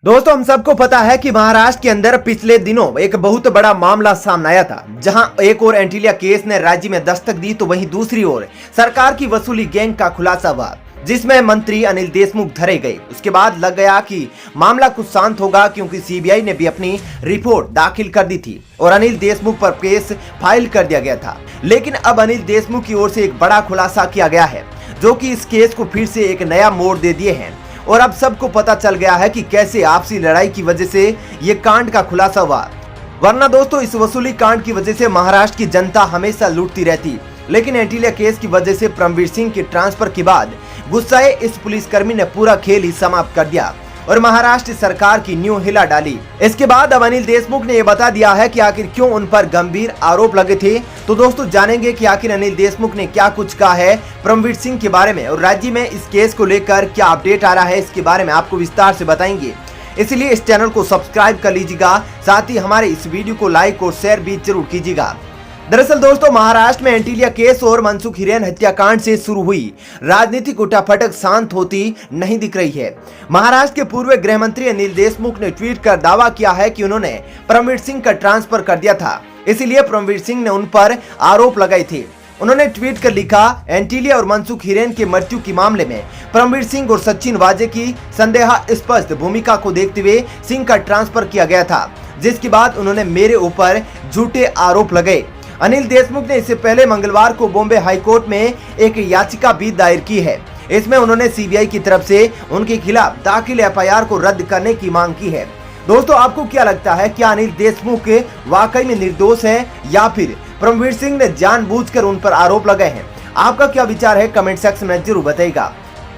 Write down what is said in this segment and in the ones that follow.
दोस्तों हम सबको पता है कि महाराष्ट्र के अंदर पिछले दिनों एक बहुत बड़ा मामला सामने आया था, जहां एक और एंटीलिया केस ने राज्य में दस्तक दी, तो वहीं दूसरी ओर सरकार की वसूली गैंग का खुलासा हुआ, जिसमें मंत्री अनिल देशमुख धरे गए। उसके बाद लग गया कि मामला कुछ शांत होगा, क्योंकि सीबीआई ने भी अपनी रिपोर्ट दाखिल कर दी थी और अनिल देशमुख पर केस फाइल कर दिया गया था। लेकिन अब अनिल देशमुख की ओर से एक बड़ा खुलासा किया गया है, जो कि इस केस को फिर से एक नया मोड़ दे दिए हैं। और अब सबको पता चल गया है कि कैसे आपसी लड़ाई की वजह से ये कांड का खुलासा हुआ। वरना दोस्तों इस वसूली कांड की वजह से महाराष्ट्र की जनता हमेशा लूटती रहती, लेकिन एंटीलिया केस की वजह से परमवीर सिंह के ट्रांसफर के बाद गुस्साए इस पुलिसकर्मी ने पूरा खेल ही समाप्त कर दिया और महाराष्ट्र सरकार की न्यू हिला डाली। इसके बाद अब अनिल देशमुख ने यह बता दिया है कि आखिर क्यों उन पर गंभीर आरोप लगे थे। तो दोस्तों जानेंगे कि आखिर अनिल देशमुख ने क्या कुछ कहा है परमवीर सिंह के बारे में और राज्य में इस केस को लेकर क्या अपडेट आ रहा है, इसके बारे में आपको विस्तार से बताएंगे। इसलिए इस चैनल को सब्सक्राइब कर लीजिएगा, साथ ही हमारे इस वीडियो को लाइक और शेयर भी जरूर कीजिएगा। दरअसल दोस्तों महाराष्ट्र में एंटीलिया केस और मनसुख हिरेन हत्याकांड से शुरू हुई राजनीतिक उठापटक शांत होती नहीं दिख रही है। महाराष्ट्र के पूर्व गृह मंत्री अनिल देशमुख ने ट्वीट कर दावा किया है कि उन्होंने परमवीर सिंह का ट्रांसफर कर दिया था, इसीलिए परमवीर सिंह ने उन पर आरोप लगाए थे। उन्होंने ट्वीट कर लिखा, एंटीलिया और मनसुख हिरेन के मृत्यु के मामले में परमवीर सिंह और सचिन वाजे की संदेहास्पद भूमिका को देखते हुए सिंह का ट्रांसफर किया गया था, जिसके बाद उन्होंने मेरे ऊपर झूठे आरोप लगाए। अनिल देशमुख ने इससे पहले मंगलवार को बॉम्बे हाईकोर्ट में एक याचिका भी दायर की है। इसमें उन्होंने सीबीआई की तरफ से उनके खिलाफ दाखिल एफआईआर को रद्द करने की मांग की है। दोस्तों आपको क्या लगता है, क्या अनिल देशमुख वाकई में निर्दोष है या फिर परमवीर सिंह ने जानबूझकर उन पर आरोप लगाए हैं? आपका क्या विचार है कमेंट सेक्शन में जरूर बताइएगा।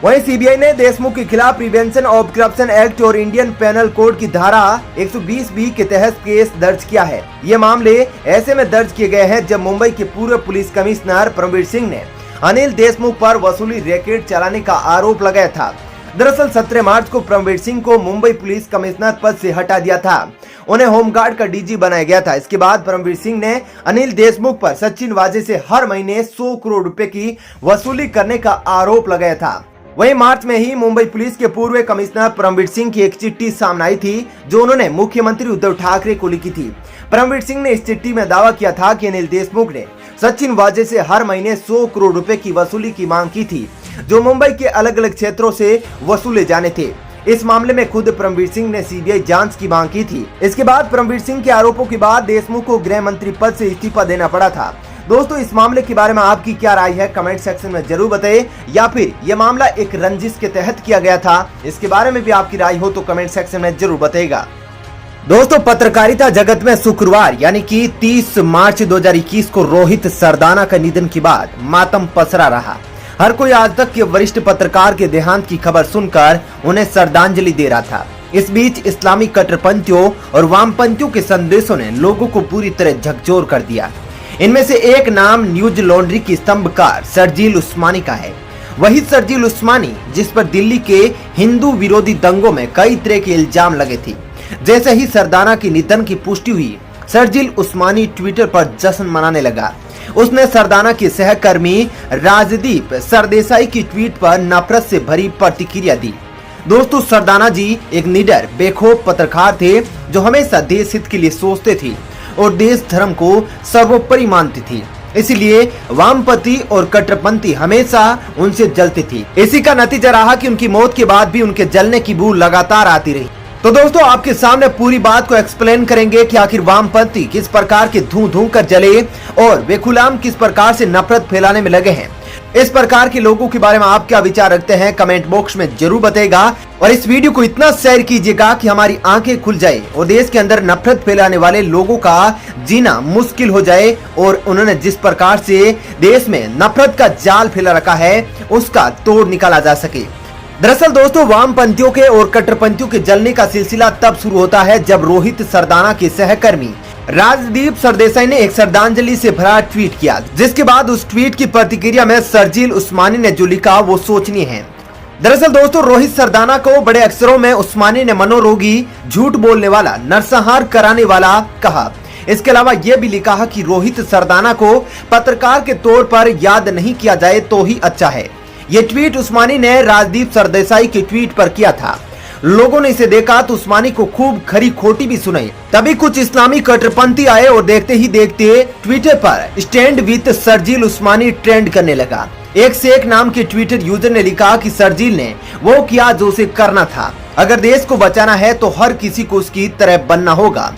वहीं सीबीआई ने देशमुख के खिलाफ प्रिवेंशन ऑफ करप्शन एक्ट और इंडियन पेनल कोड की धारा 120B के तहत केस दर्ज किया है। ये मामले ऐसे में दर्ज किए गए हैं जब मुंबई के पूर्व पुलिस कमिश्नर परमवीर सिंह ने अनिल देशमुख पर वसूली रैकेट चलाने का आरोप लगाया था। दरअसल 17 मार्च को परमवीर सिंह को मुंबई पुलिस कमिश्नर पद से हटा दिया था, उन्हें होमगार्ड का डीजी बनाया गया था। इसके बाद परमवीर सिंह ने अनिल देशमुख पर सचिन वाजे से हर महीने 100 करोड़ रुपए की वसूली करने का आरोप लगाया था। वहीं मार्च में ही मुंबई पुलिस के पूर्व कमिश्नर परमवीर सिंह की एक चिट्ठी सामने आई थी, जो उन्होंने मुख्यमंत्री उद्धव ठाकरे को लिखी थी। परमवीर सिंह ने इस चिट्ठी में दावा किया था कि अनिल देशमुख ने सचिन वाजे से हर महीने 100 करोड़ रुपए की वसूली की मांग की थी, जो मुंबई के अलग अलग क्षेत्रों से वसूले जाने थे। इस मामले में खुद परमवीर सिंह ने सीबीआई जांच की मांग की थी। इसके बाद परमवीर सिंह के आरोपों के बाद देशमुख को गृह मंत्री पद से इस्तीफा देना पड़ा था। दोस्तों इस मामले के बारे में आपकी क्या राय है, कमेंट सेक्शन में जरूर बताइए। या फिर यह मामला एक रंजिश के तहत किया गया था, इसके बारे में भी आपकी राय हो तो कमेंट सेक्शन में जरूर बताइएगा। दोस्तों पत्रकारिता जगत में शुक्रवार यानी कि 30 मार्च 2021 को रोहित सरदाना का निधन के बाद मातम पसरा रहा। हर कोई आज तक के वरिष्ठ पत्रकार के देहांत की खबर सुनकर उन्हें श्रद्धांजलि दे रहा था। इस बीच इस्लामी कट्टरपंथियों और वामपंथियों के संदेशों ने लोगों को पूरी तरह झकझोर कर दिया। इनमें से एक नाम न्यूज लॉन्ड्री की स्तंभकार शर्जील उस्मानी का है। वही शर्जील उस्मानी जिस पर दिल्ली के हिंदू विरोधी दंगों में कई तरह के इल्जाम लगे थे। जैसे ही सरदाना की निधन की पुष्टि हुई, शर्जील उस्मानी ट्विटर पर जश्न मनाने लगा। उसने सरदाना के सहकर्मी राजदीप सरदेसाई की ट्वीट पर नफरत से भरी प्रतिक्रिया दी। दोस्तों सरदाना जी एक निडर बेखौफ पत्रकार थे, जो हमेशा देश हित के लिए सोचते थे और देश धर्म को सर्वोपरि मानती थी। इसलिए वामपंथी और कट्टरपंथी हमेशा उनसे जलते थे। इसी का नतीजा रहा कि उनकी मौत के बाद भी उनके जलने की बू लगातार आती रही। तो दोस्तों आपके सामने पूरी बात को एक्सप्लेन करेंगे कि आखिर वामपंथी किस प्रकार के धू धू कर जले और बेखुलाम किस प्रकार से नफरत फैलाने में लगे हैं। इस प्रकार के लोगों के बारे में आप क्या विचार रखते हैं, कमेंट बॉक्स में जरूर बताइएगा। और इस वीडियो को इतना शेयर कीजिएगा कि हमारी आंखें खुल जाए और देश के अंदर नफरत फैलाने वाले लोगों का जीना मुश्किल हो जाए और उन्होंने जिस प्रकार से देश में नफरत का जाल फैला रखा है उसका तोड़ निकाला जा सके। दरअसल दोस्तों वामपंथियों के और कट्टरपंथियों के जलने का सिलसिला तब शुरू होता है जब रोहित सरदाना के सहकर्मी राजदीप सरदेसाई ने एक श्रद्धांजलि से भरा ट्वीट किया, जिसके बाद उस ट्वीट की प्रतिक्रिया में शर्जील उस्मानी ने जो लिखा वो सोचनीय है। दरअसल दोस्तों रोहित सरदाना को बड़े अक्षरों में उस्मानी ने मनोरोगी, झूठ बोलने वाला, नरसंहार कराने वाला कहा। इसके अलावा यह भी लिखा कि रोहित सरदाना को पत्रकार के तौर पर याद नहीं किया जाए तो ही अच्छा है। ये ट्वीट उस्मानी ने राजदीप सरदेसाई के ट्वीट पर किया था। लोगों ने इसे देखा तो उस्मानी को खूब खरी खोटी भी सुनाई। तभी कुछ इस्लामी कट्टरपंथी आए और देखते ही देखते ट्विटर पर stand with Sharjeel Usmani trend करने लगा। एक से एक नाम के ट्विटर यूजर ने लिखा कि शर्जील ने वो किया जो उसे करना था। अगर देश को बचाना है तो हर किसी को उसकी तरह बनना होगा।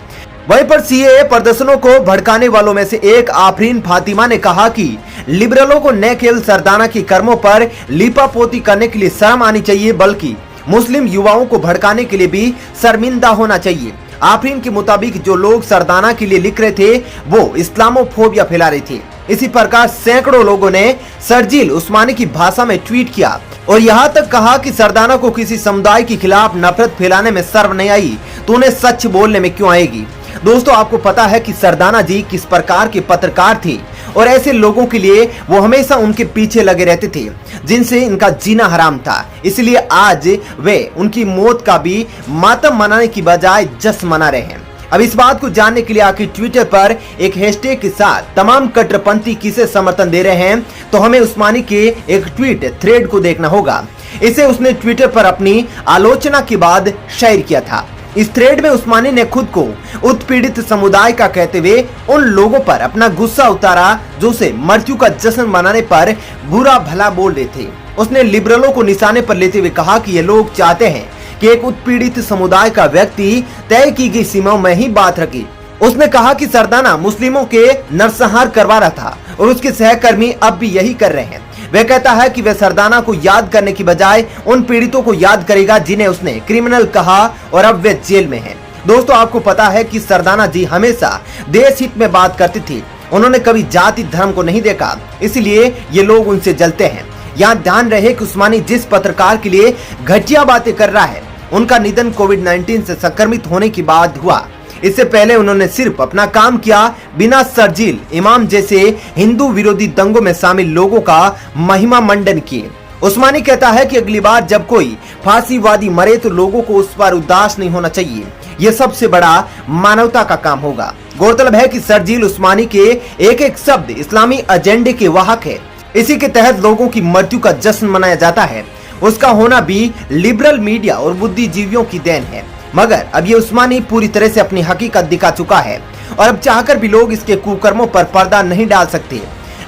वहीं पर सीएए प्रदर्शनों को भड़काने वालों में से एक आफरीन फातिमा ने कहा कि लिबरलों को न केवल सरदाना के कर्मों पर लीपापोती करने के लिए शर्म आनी चाहिए, बल्कि मुस्लिम युवाओं को भड़काने के लिए भी शर्मिंदा होना चाहिए। आफरीन के मुताबिक जो लोग सरदाना के लिए लिख रहे थे वो इस्लामोफोबिया फैला रहे थे। इसी प्रकार सैकड़ों लोगों ने शर्जील उस्मानी की भाषा में ट्वीट किया और यहाँ तक कहा कि सरदाना को किसी समुदाय के खिलाफ नफरत फैलाने में शर्म नहीं आई तो उन्हें सच बोलने में क्यों आएगी। दोस्तों, आपको पता है कि सरदाना जी किस प्रकार के पत्रकार थे और ऐसे लोगों के लिए वो हमेशा उनके पीछे लगे रहते थे जिनसे इनका जीना हराम था। इसलिए आज वे उनकी मौत का भी मातम मनाने की बजाय जश्न मना रहे हैं। अब इस बात को जानने के लिए आखिर ट्विटर पर एक हैशटैग के साथ तमाम कट्टरपंथी किसे समर्थन दे रहे हैं तो हमें उस्मानी के एक ट्वीट थ्रेड को देखना होगा। इसे उसने ट्विटर पर अपनी आलोचना के बाद शेयर किया था। इस थ्रेड में उस्मानी ने खुद को उत्पीड़ित समुदाय का कहते हुए उन लोगों पर अपना गुस्सा उतारा जो उसे मृत्यु का जश्न मनाने पर बुरा भला बोल रहे थे। उसने लिबरलों को निशाने पर लेते हुए कहा कि ये लोग चाहते हैं कि एक उत्पीड़ित समुदाय का व्यक्ति तय की गई सीमाओं में ही बात रखे। उसने कहा कि सरदाना मुस्लिमों के नरसंहार करवा रहा था और उसके सहकर्मी अब भी यही कर रहे हैं। वह कहता है कि वह सरदाना को याद करने की बजाय उन पीड़ितों को याद करेगा जिन्हें उसने क्रिमिनल कहा और अब वे जेल में हैं। दोस्तों, आपको पता है कि सरदाना जी हमेशा देश हित में बात करते थे। उन्होंने कभी जाति धर्म को नहीं देखा, इसलिए ये लोग उनसे जलते हैं। यहाँ ध्यान रहे कि उस्मानी जिस पत्रकार के लिए घटिया बातें कर रहा है उनका निधन कोविड-19 से संक्रमित होने के बाद हुआ। इससे पहले उन्होंने सिर्फ अपना काम किया, बिना शर्जील इमाम जैसे हिंदू विरोधी दंगों में शामिल लोगों का महिमा मंडन किए। उस्मानी कहता है कि अगली बार जब कोई फांसीवादी मरे तो लोगों को उस पर उदास नहीं होना चाहिए। यह सबसे बड़ा मानवता का काम होगा। गौरतलब है कि शर्जील उस्मानी के एक एक शब्द इस्लामी एजेंडे के वाहक है। इसी के तहत लोगों की मृत्यु का जश्न मनाया जाता है। उसका होना भी लिबरल मीडिया और बुद्धिजीवियों की देन है। मगर अब ये उस्मानी पूरी तरह से अपनी हकीकत दिखा चुका है और अब चाहकर भी लोग इसके कुकर्मों पर पर्दा नहीं डाल सकते।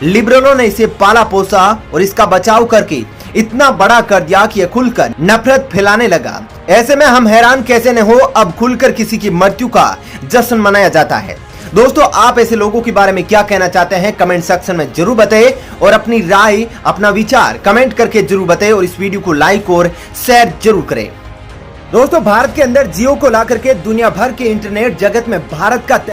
लिबरलों ने इसे पाला पोसा और इसका बचाव करके इतना बड़ा कर दिया कि यह खुलकर नफरत फैलाने लगा। ऐसे में हम हैरान कैसे न हो, अब खुलकर किसी की मृत्यु का जश्न मनाया जाता है। दोस्तों, आप ऐसे लोगों के बारे में क्या कहना चाहते हैं कमेंट सेक्शन में जरूर बताएं और अपनी राय अपना विचार कमेंट करके जरूर बताएं और इस वीडियो को लाइक और शेयर जरूर करें। दोस्तों, भारत के अंदर जियो को लाकर के दुनिया भर के इंटरनेट जगत में भारत का